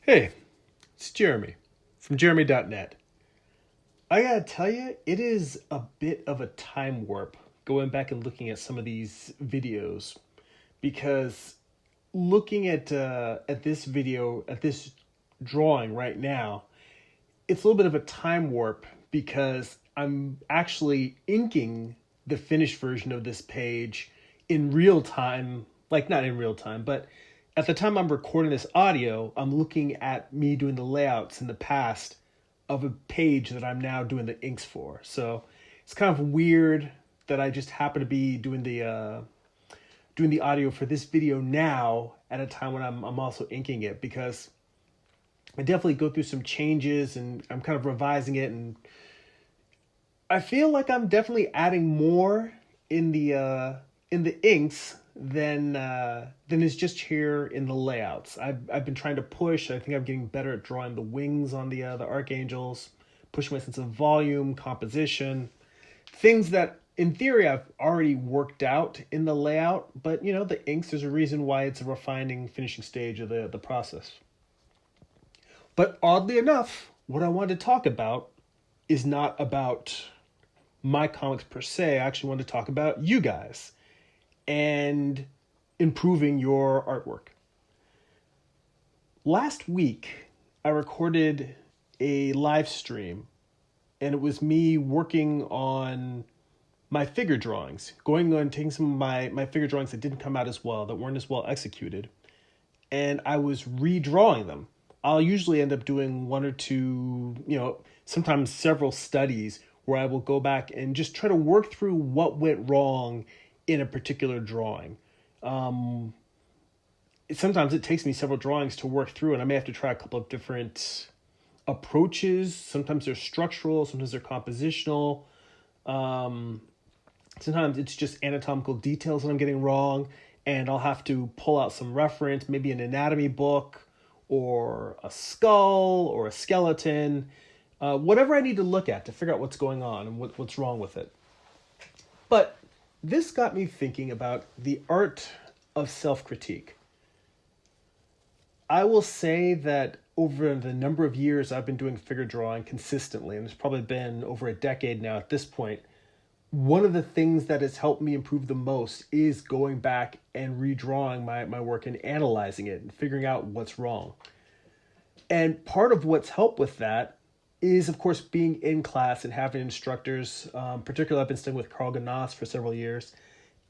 Hey, it's Jeremy from Jeremy.net. I gotta tell you, it is a bit of a time warp going back and looking at some of these videos because looking at this video, at this drawing right now, it's a little bit of a time warp because I'm actually inking the finished version of this page in real time, like not in real time, but at the time I'm recording this audio, I'm looking at me doing the layouts in the past of a page that I'm now doing the inks for. So it's kind of weird that I just happen to be doing the audio for this video now at a time when I'm also inking it because I definitely go through some changes and I'm kind of revising it, and I feel like I'm definitely adding more in the inks than is just here in the layouts. I've been trying to push. I think I'm getting better at drawing the wings on the archangels, pushing my sense of volume, composition, things that in theory I've already worked out in the layout. But the inks, there's a reason why it's a refining, finishing stage of the process. But oddly enough, what I wanted to talk about is not about my comics per se. I actually want to talk about you guys and improving your artwork. Last week, I recorded a live stream, and it was me working on my figure drawings, going on taking some of my figure drawings that didn't come out as well, that weren't as well executed, and I was redrawing them. I'll usually end up doing one or two, sometimes several studies where I will go back and just try to work through what went wrong in a particular drawing. Sometimes it takes me several drawings to work through, and I may have to try a couple of different approaches. Sometimes they're structural, sometimes they're compositional. Sometimes it's just anatomical details that I'm getting wrong, and I'll have to pull out some reference, maybe an anatomy book or a skull or a skeleton, whatever I need to look at to figure out what's going on and what's wrong with it. But this got me thinking about the art of self-critique. I will say that over the number of years I've been doing figure drawing consistently, and it's probably been over a decade now at this point, one of the things that has helped me improve the most is going back and redrawing my work and analyzing it and figuring out what's wrong. And part of what's helped with that is, of course, being in class and having instructors. Particularly, I've been studying with Carl Ganass for several years,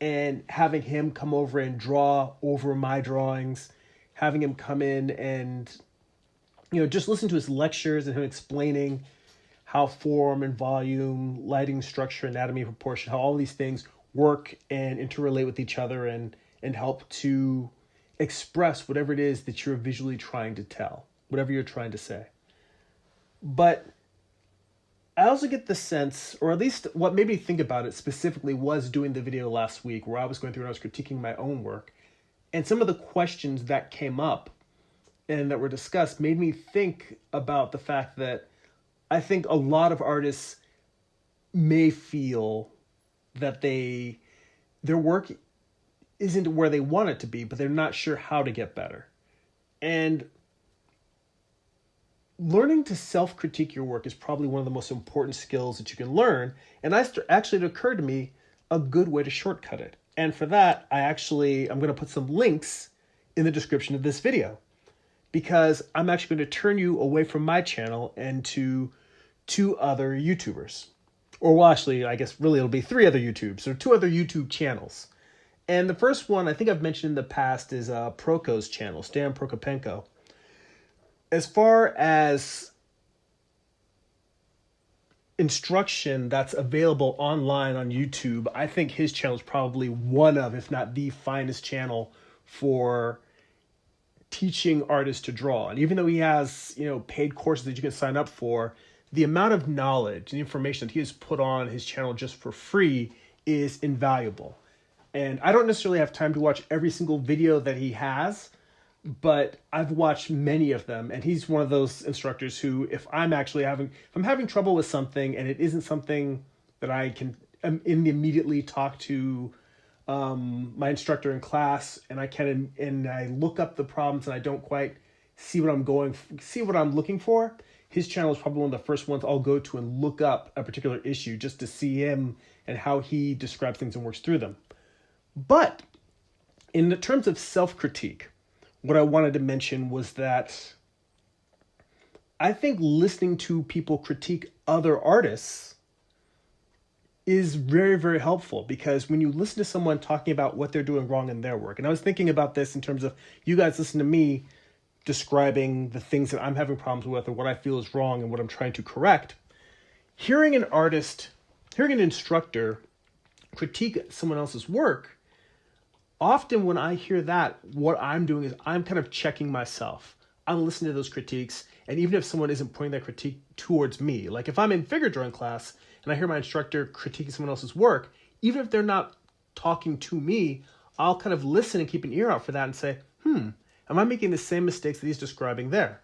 and having him come over and draw over my drawings, having him come in and just listen to his lectures and him explaining how form and volume, lighting, structure, anatomy, proportion, how all these things work and interrelate with each other and help to express whatever it is that you're visually trying to tell, whatever you're trying to say. But I also get the sense, or at least what made me think about it specifically, was doing the video last week where I was going through and I was critiquing my own work. And some of the questions that came up and that were discussed made me think about the fact that I think a lot of artists may feel that their work isn't where they want it to be, but they're not sure how to get better. And learning to self-critique your work is probably one of the most important skills that you can learn. And actually, it occurred to me a good way to shortcut it. And for that, I'm going to put some links in the description of this video, because I'm actually going to turn you away from my channel and to two other YouTubers. Or well, actually, I guess really it'll be three other YouTubes, or two other YouTube channels. And the first one I think I've mentioned in the past is Proko's channel, Stan Prokopenko. As far as instruction that's available online on YouTube, I think his channel is probably one of, if not the finest channel for teaching artists to draw. And even though he has, paid courses that you can sign up for, the amount of knowledge and information that he has put on his channel just for free is invaluable. And I don't necessarily have time to watch every single video that he has, but I've watched many of them, and he's one of those instructors who, if I'm having trouble with something and it isn't something that I can immediately talk to my instructor in class, and I look up the problems and I don't quite see what I'm looking for, his channel is probably one of the first ones I'll go to and look up a particular issue just to see him and how he describes things and works through them. But in the terms of self-critique, what I wanted to mention was that I think listening to people critique other artists is very, very helpful, because when you listen to someone talking about what they're doing wrong in their work, and I was thinking about this in terms of you guys listen to me describing the things that I'm having problems with or what I feel is wrong and what I'm trying to correct, hearing an instructor critique someone else's work, often when I hear that, what I'm doing is I'm kind of checking myself. I'm listening to those critiques, and even if someone isn't pointing that critique towards me, like if I'm in figure drawing class and I hear my instructor critiquing someone else's work, even if they're not talking to me, I'll kind of listen and keep an ear out for that and say, am I making the same mistakes that he's describing there?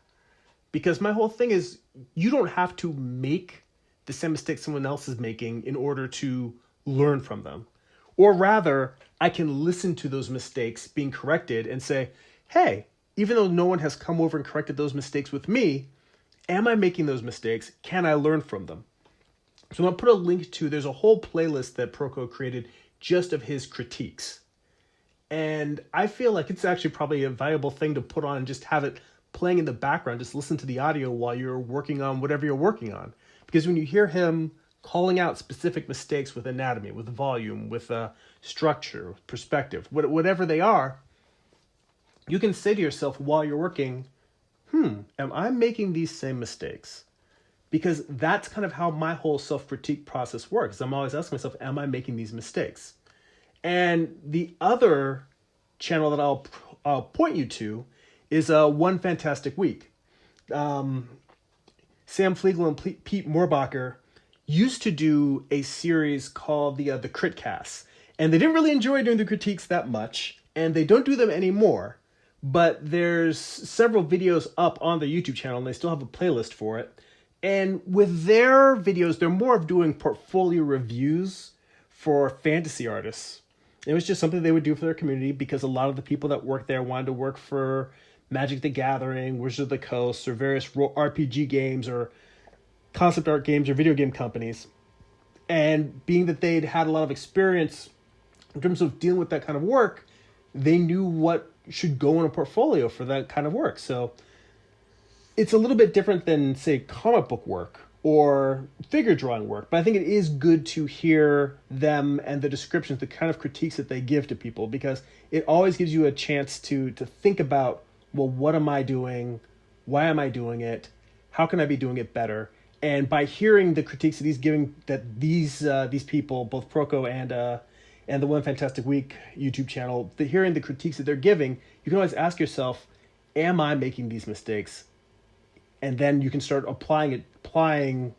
Because my whole thing is, you don't have to make the same mistakes someone else is making in order to learn from them. Or rather, I can listen to those mistakes being corrected and say, hey, even though no one has come over and corrected those mistakes with me, am I making those mistakes? Can I learn from them? So I'm going to put a link to, there's a whole playlist that Proko created just of his critiques. And I feel like it's actually probably a valuable thing to put on and just have it playing in the background. Just listen to the audio while you're working on whatever you're working on. Because when you hear him calling out specific mistakes with anatomy, with volume, with structure, perspective, whatever they are, you can say to yourself while you're working, am I making these same mistakes? Because that's kind of how my whole self-critique process works. I'm always asking myself, am I making these mistakes? And the other channel that I'll point you to is One Fantastic Week. Sam Flegel and Pete Moorbacher used to do a series called the Critcasts. And they didn't really enjoy doing the critiques that much, and they don't do them anymore. But there's several videos up on the YouTube channel, and they still have a playlist for it. And with their videos, they're more of doing portfolio reviews for fantasy artists. It was just something they would do for their community, because a lot of the people that worked there wanted to work for Magic the Gathering, Wizards of the Coast, or various RPG games, or concept art games, or video game companies. And being that they'd had a lot of experience in terms of dealing with that kind of work, they knew what should go in a portfolio for that kind of work. So it's a little bit different than, say, comic book work or figure drawing work, but I think it is good to hear them and the descriptions, the kind of critiques that they give to people, because it always gives you a chance to think about, well, what am I doing? Why am I doing it? How can I be doing it better? And by hearing the critiques that he's giving, that these people, both Proko and the One Fantastic Week YouTube channel, hearing the critiques that they're giving, you can always ask yourself, am I making these mistakes? And then you can start applying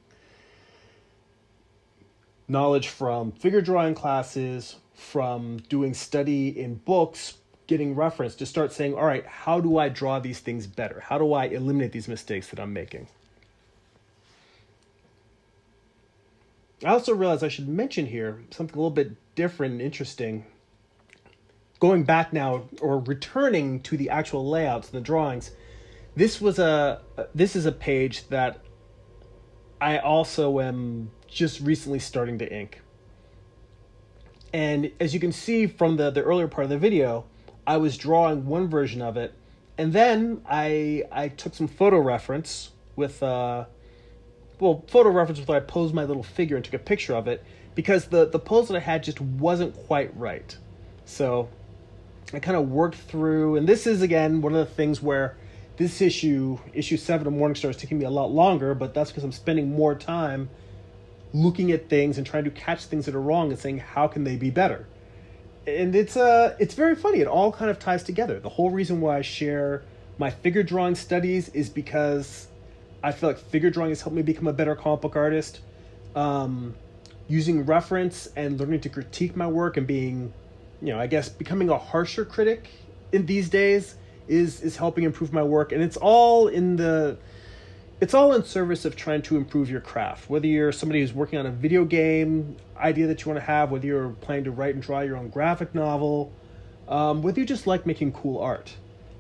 knowledge from figure drawing classes, from doing study in books, getting reference, to start saying, all right, how do I draw these things better? How do I eliminate these mistakes that I'm making? I also realized I should mention here something a little bit different and interesting. Going back now, or returning to the actual layouts and the drawings, this is a page that I also am just recently starting to ink. And as you can see from the earlier part of the video, I was drawing one version of it, and then I took some photo reference with where I posed my little figure and took a picture of it, because the pose that I had just wasn't quite right. So I kind of worked through, and this is, again, one of the things where this issue 7 of Morningstar is taking me a lot longer, but that's because I'm spending more time looking at things and trying to catch things that are wrong and saying, how can they be better? And it's very funny. It all kind of ties together. The whole reason why I share my figure drawing studies is because I feel like figure drawing has helped me become a better comic book artist. Using reference and learning to critique my work and being, I guess, becoming a harsher critic in these days is helping improve my work. And it's all in service of trying to improve your craft. Whether you're somebody who's working on a video game idea that you want to have, whether you're planning to write and draw your own graphic novel, whether you just like making cool art.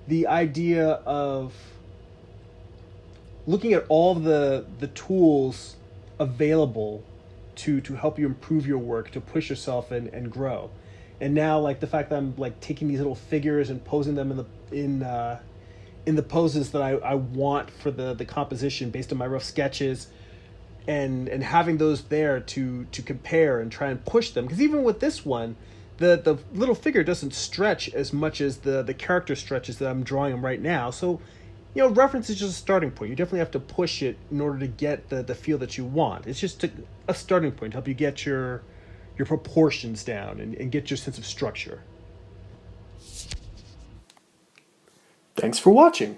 The idea of looking at all the tools available to help you improve your work, to push yourself and grow. And now, like, the fact that I'm like taking these little figures and posing them in the poses that I want for the composition based on my rough sketches, and having those there to compare and try and push them, because even with this one, the little figure doesn't stretch as much as the character stretches that I'm drawing them right now. So, you know, reference is just a starting point. You definitely have to push it in order to get the feel that you want. It's just a starting point to help you get your proportions down and get your sense of structure. Thanks for watching.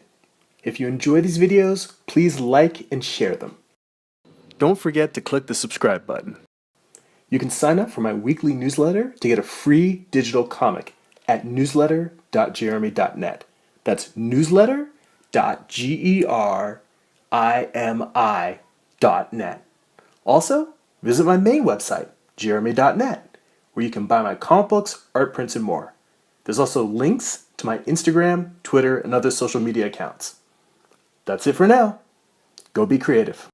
If you enjoy these videos, please like and share them. Don't forget to click the subscribe button. You can sign up for my weekly newsletter to get a free digital comic at newsletter.jeremy.net. That's newsletter.germi.net. Also, visit my main website, jeremy.net, where you can buy my comic books, art prints, and more. There's also links to my Instagram, Twitter, and other social media accounts. That's it for now. Go be creative.